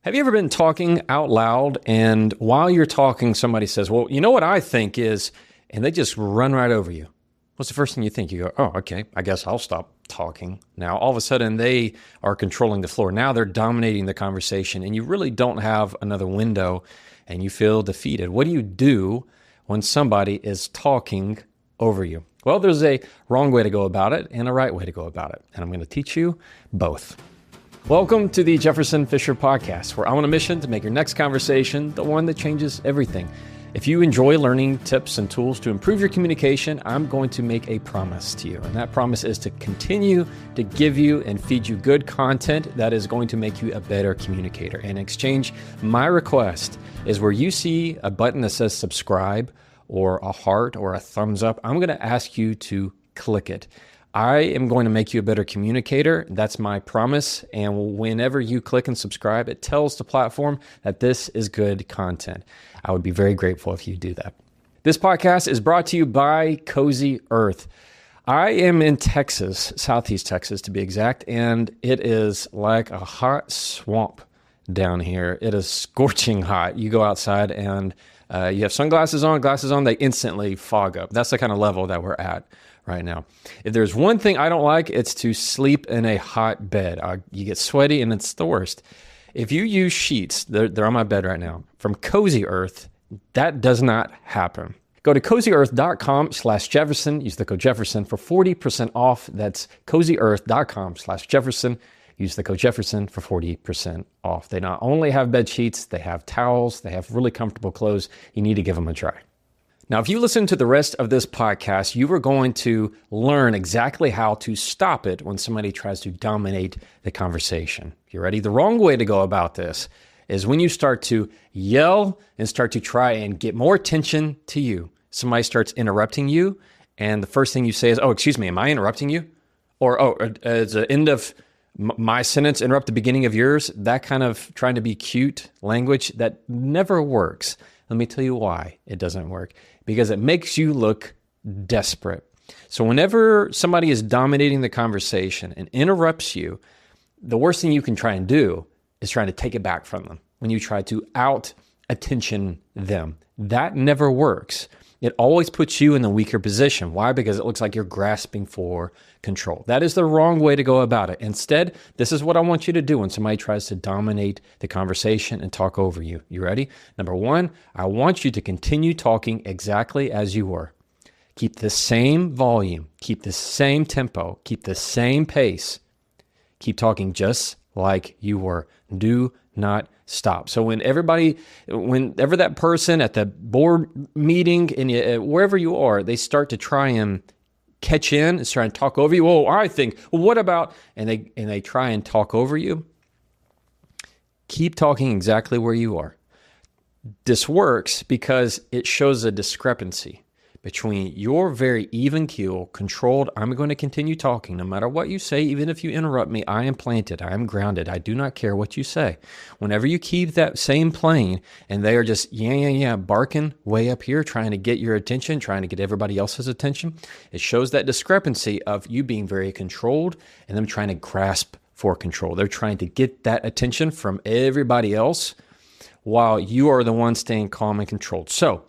Have you ever been talking out loud and while you're talking, somebody says, well, you know what I think is, and they just run right over you? What's the first thing you think? You go, oh, okay, I guess I'll stop talking. Now, all of a sudden, they are controlling the floor. Now they're dominating the conversation, and you really don't have another window, and you feel defeated. What do you do when somebody is talking over you? Well, there's a wrong way to go about it and a right way to go about it, and I'm going to teach you both. Welcome to the Jefferson Fisher Podcast, where I'm on a mission to make your next conversation the one that changes everything. If you enjoy learning tips and tools to improve your communication, I'm going to make a promise to you. And that promise is to continue to give you and feed you good content that is going to make you a better communicator. In exchange, my request is where you see a button that says subscribe or a heart or a thumbs up, I'm going to ask you to click it. I am going to make you a better communicator. That's my promise. And whenever you click and subscribe, it tells the platform that this is good content. I would be very grateful if you do that. This podcast is brought to you by Cozy Earth. I am in Texas, Southeast Texas to be exact, and it is like a hot swamp down here. It is scorching hot. You go outside and you have sunglasses on, they instantly fog up. That's the kind of level that we're at right now. If there's one thing I don't like, it's to sleep in a hot bed. You get sweaty and it's the worst. If you use sheets, they're on my bed right now, from Cozy Earth, that does not happen. Go to cozyearth.com/Jefferson. Use the code Jefferson for 40% off. That's cozyearth.com/Jefferson. Use the code Jefferson for 40% off. They not only have bed sheets, they have towels, they have really comfortable clothes. You need to give them a try. Now, if you listen to the rest of this podcast, you are going to learn exactly how to stop it when somebody tries to dominate the conversation. You ready? The wrong way to go about this is when you start to yell and start to try and get more attention to you. Somebody starts interrupting you, and the first thing you say is, oh, excuse me, am I interrupting you? Or, oh, is the end of my sentence interrupt the beginning of yours? That kind of trying to be cute language, that never works. Let me tell you why it doesn't work. Because it makes you look desperate. So whenever somebody is dominating the conversation and interrupts you, the worst thing you can try and do is trying to take it back from them. When you try to out-attention them, that never works. It always puts you in the weaker position. Why? Because it looks like you're grasping for control. That is the wrong way to go about it. Instead, this is what I want you to do when somebody tries to dominate the conversation and talk over you. You ready? Number one, I want you to continue talking exactly as you were. Keep the same volume, keep the same tempo, keep the same pace. Keep talking just like you were. Do not stop. So whenever that person at the board meeting and wherever you are, they start to try and catch in and try and talk over you. Oh, I think, well, what about, and they try and talk over you. Keep talking exactly where you are. This works because it shows a discrepancy between your very even keel, controlled, I'm going to continue talking no matter what you say, even if you interrupt me, I am planted, I am grounded, I do not care what you say. Whenever you keep that same plane and they are just, barking way up here, trying to get your attention, trying to get everybody else's attention, it shows that discrepancy of you being very controlled and them trying to grasp for control. They're trying to get that attention from everybody else while you are the one staying calm and controlled. So,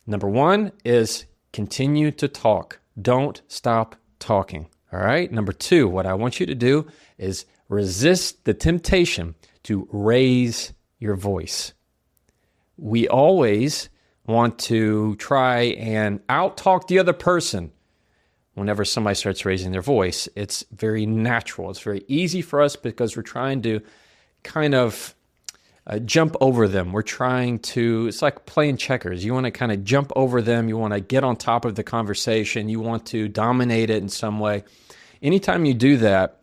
number one is continue to talk. Don't stop talking. All right. Number two, what I want you to do is resist the temptation to raise your voice. We always want to try and out-talk the other person. Whenever somebody starts raising their voice, it's very natural. It's very easy for us because we're trying to kind of jump over them. We're trying to, it's like playing checkers. You want to kind of jump over them. You want to get on top of the conversation. You want to dominate it in some way. Anytime you do that,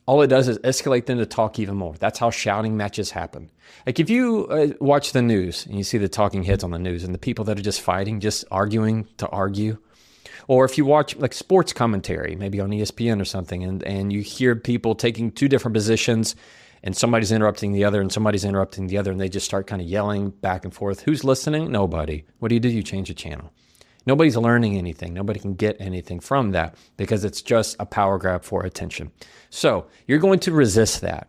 all it does is escalate them to talk even more. That's how shouting matches happen. Like if you watch the news and you see the talking heads on the news and the people that are just fighting, just arguing to argue, or if you watch like sports commentary, maybe on ESPN or something, and you hear people taking two different positions and somebody's interrupting the other and somebody's interrupting the other and they just start kind of yelling back and forth. Who's listening? Nobody. What do? You change the channel. Nobody's learning anything. Nobody can get anything from that because it's just a power grab for attention. So you're going to resist that.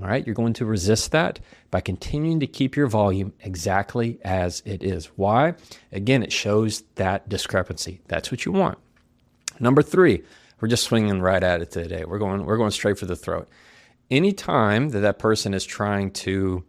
All right, you're going to resist that by continuing to keep your volume exactly as it is. Why? Again, it shows that discrepancy. That's what you want. Number 3, we're just swinging right at it today. We're going straight for the throat. Anytime that person is trying to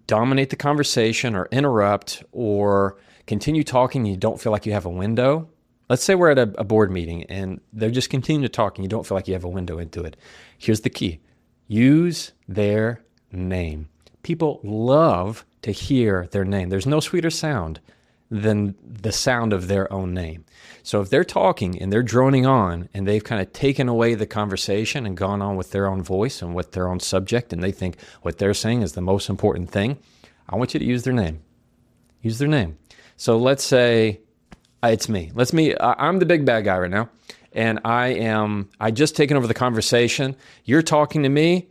dominate the conversation or interrupt or continue talking, and you don't feel like you have a window. Let's say we're at a board meeting and they're just continuing to talk and you don't feel like you have a window into it. Here's the key. Use their name. People love to hear their name. There's no sweeter sound than the sound of their own name. So if they're talking and they're droning on and they've kind of taken away the conversation and gone on with their own voice and with their own subject, and they think what they're saying is the most important thing, I want you to use their name. Use their name. So let's say it's me. I'm the big bad guy right now, and I just taken over the conversation. You're talking to me,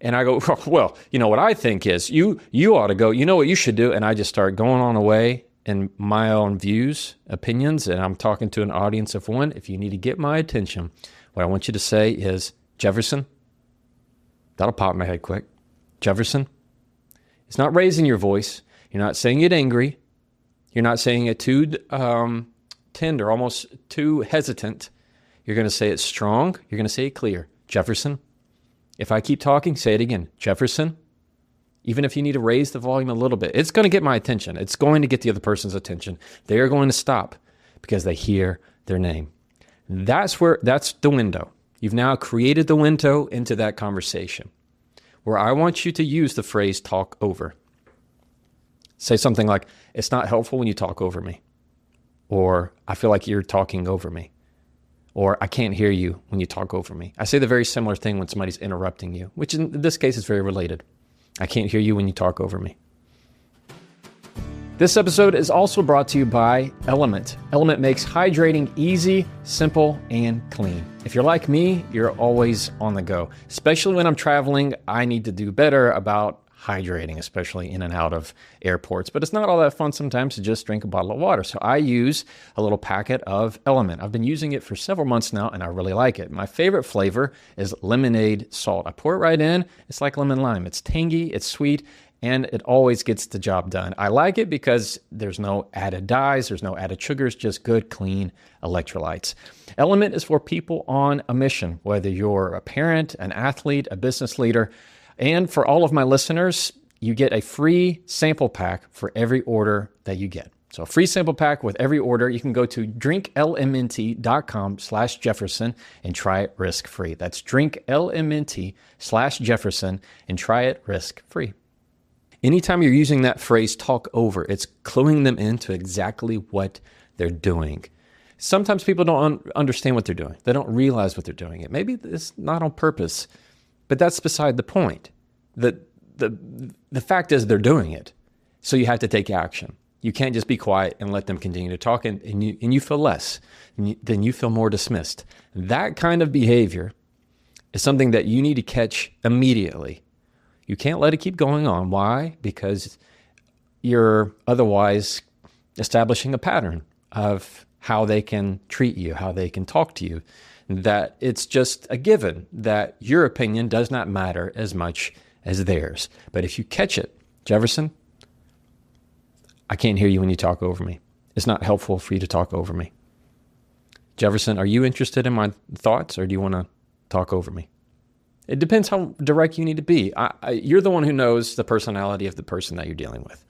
and I go, well, you know what I think is you ought to go, you know what you should do, and I just start going on away in my own views, opinions, and I'm talking to an audience of one. If you need to get my attention, what I want you to say is, Jefferson, that'll pop in my head quick. Jefferson, it's not raising your voice. You're not saying it angry. You're not saying it too tender, almost too hesitant. You're going to say it strong. You're going to say it clear. Jefferson, if I keep talking, say it again. Jefferson, even if you need to raise the volume a little bit, it's going to get my attention. It's going to get the other person's attention. They are going to stop because they hear their name. That's the window. You've now created the window into that conversation where I want you to use the phrase talk over. Say something like, it's not helpful when you talk over me. Or I feel like you're talking over me. Or I can't hear you when you talk over me. I say the very similar thing when somebody's interrupting you, which in this case is very related. I can't hear you when you talk over me. This episode is also brought to you by Element. Element makes hydrating easy, simple, and clean. If you're like me, you're always on the go. Especially when I'm traveling, I need to do better about hydrating, especially in and out of airports. But it's not all that fun sometimes to just drink a bottle of water. So I use a little packet of Element. I've been using it for several months now, and I really like it. My favorite flavor is lemonade salt. I pour it right in. It's like lemon lime. It's tangy, it's sweet, and it always gets the job done. I like it because there's no added dyes, there's no added sugars, just good, clean electrolytes. Element is for people on a mission, whether you're a parent, an athlete, a business leader. And for all of my listeners, you get a free sample pack for every order that you get. So a free sample pack with every order. You can go to drinklmnt.com/Jefferson and try it risk-free. That's drinklmnt/Jefferson and try it risk-free. Anytime you're using that phrase talk over, it's cluing them into exactly what they're doing. Sometimes people don't understand what they're doing. They don't realize what they're doing. Maybe it's not on purpose. But that's beside the point. The fact is they're doing it. So you have to take action. You can't just be quiet and let them continue to talk and you feel less. Then you feel more dismissed. That kind of behavior is something that you need to catch immediately. You can't let it keep going on. Why? Because you're otherwise establishing a pattern of how they can treat you, how they can talk to you. That it's just a given that your opinion does not matter as much as theirs. But if you catch it, Jefferson, I can't hear you when you talk over me. It's not helpful for you to talk over me. Jefferson, are you interested in my thoughts or do you want to talk over me? It depends how direct you need to be. You're the one who knows the personality of the person that you're dealing with.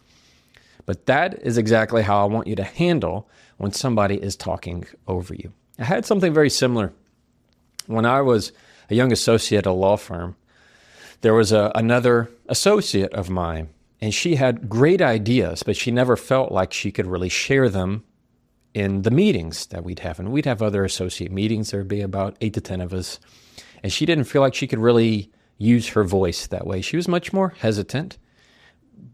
But that is exactly how I want you to handle when somebody is talking over you. I had something very similar. When I was a young associate at a law firm, there was another associate of mine, and she had great ideas, but she never felt like she could really share them in the meetings that we'd have. And we'd have other associate meetings. There'd be about 8 to 10 of us. And she didn't feel like she could really use her voice that way. She was much more hesitant,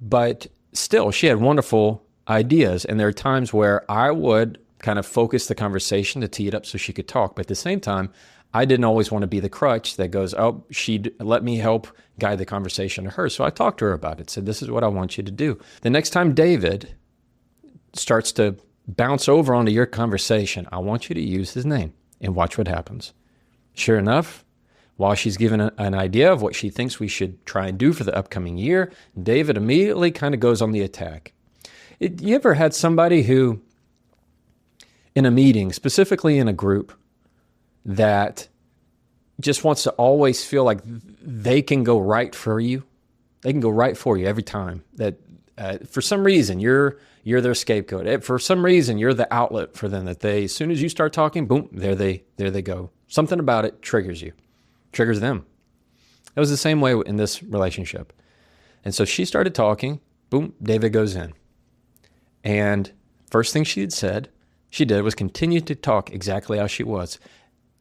but still, she had wonderful ideas. And there are times where I would kind of focus the conversation to tee it up so she could talk. But at the same time, I didn't always want to be the crutch that goes, oh, she'd let me help guide the conversation to her. So I talked to her about it, said, this is what I want you to do. The next time David starts to bounce over onto your conversation, I want you to use his name and watch what happens. Sure enough, while she's given an idea of what she thinks we should try and do for the upcoming year, David immediately kind of goes on the attack. You ever had somebody who, in a meeting, specifically in a group, that just wants to always feel like they can go right for you? They can go right for you every time. That for some reason you're their scapegoat. For some reason you're the outlet for them. That they, as soon as you start talking, boom, there they go. Something about it triggers you, triggers them. It was the same way in this relationship. And so she started talking. Boom, David goes in. And first thing she did was continue to talk exactly how she was.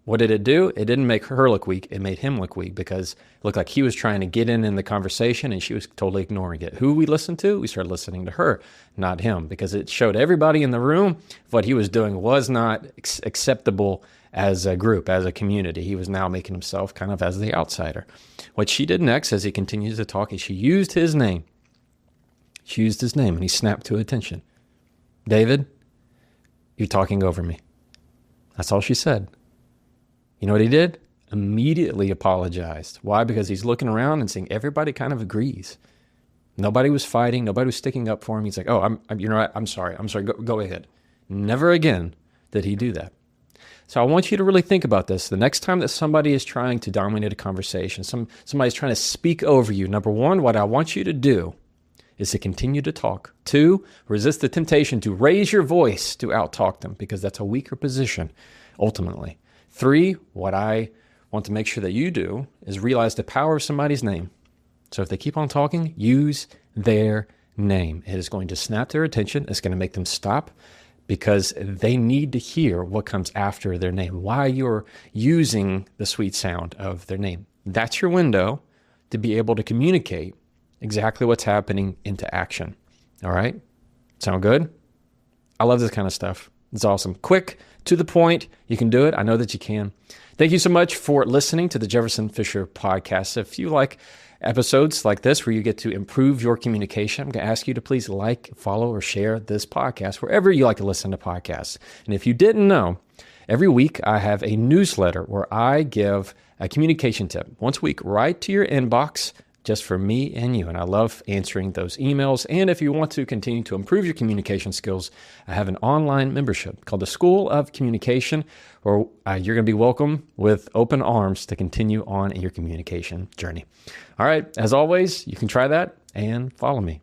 What did it do? It didn't make her look weak. It made him look weak because it looked like he was trying to get in the conversation and she was totally ignoring it. Who we listened to? We started listening to her, not him, because it showed everybody in the room what he was doing was not acceptable as a group, as a community. He was now making himself kind of as the outsider. What she did next, as he continues to talk, is she used his name. She used his name and he snapped to attention. David, you're talking over me. That's all she said. You know what he did? Immediately apologized. Why? Because he's looking around and seeing everybody kind of agrees. Nobody was fighting. Nobody was sticking up for him. He's like, oh, I'm sorry. Go ahead. Never again did he do that. So I want you to really think about this. The next time that somebody is trying to dominate a conversation, somebody's trying to speak over you, number one, what I want you to do is to continue to talk. 2, resist the temptation to raise your voice to out-talk them, because that's a weaker position, ultimately. 3, what I want to make sure that you do is realize the power of somebody's name. So if they keep on talking, use their name. It is going to snap their attention. It's going to make them stop because they need to hear what comes after their name, why you're using the sweet sound of their name. That's your window to be able to communicate exactly what's happening into action. All right? Sound good? I love this kind of stuff. It's awesome. Quick, to the point. You can do it. I know that you can. Thank you so much for listening to the Jefferson Fisher Podcast. If you like episodes like this where you get to improve your communication, I'm going to ask you to please like, follow, or share this podcast wherever you like to listen to podcasts. And if you didn't know, every week I have a newsletter where I give a communication tip once a week right to your inbox, just for me and you. And I love answering those emails. And if you want to continue to improve your communication skills, I have an online membership called the School of Communication, where you're going to be welcome with open arms to continue on in your communication journey. All right. As always, you can try that and follow me.